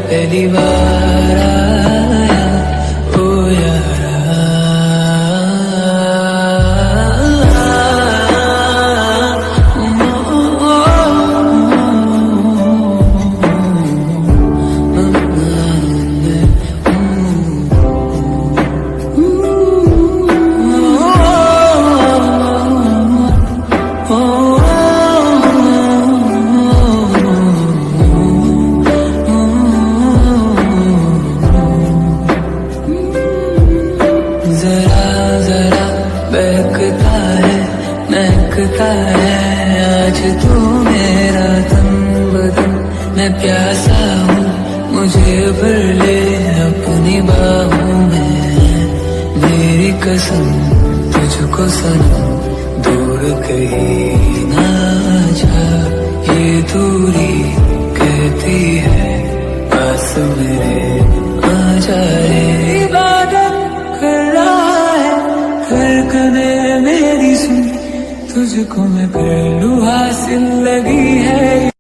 पहली बार आया ओ यारा। जरा जरा बहकता है महकता है आज तू मेरा तन बदन। मैं प्यासा हूँ मुझे भर ले अपनी बाहों में। मेरी कसम तुझको सनम दूर कहीं ना जा। ये दूरी कहती है पास मेरे आ जाए। इबादत कर रहा है धड़कने मेरी सुन, तुझको मैं कर लूं हासिल लगी है।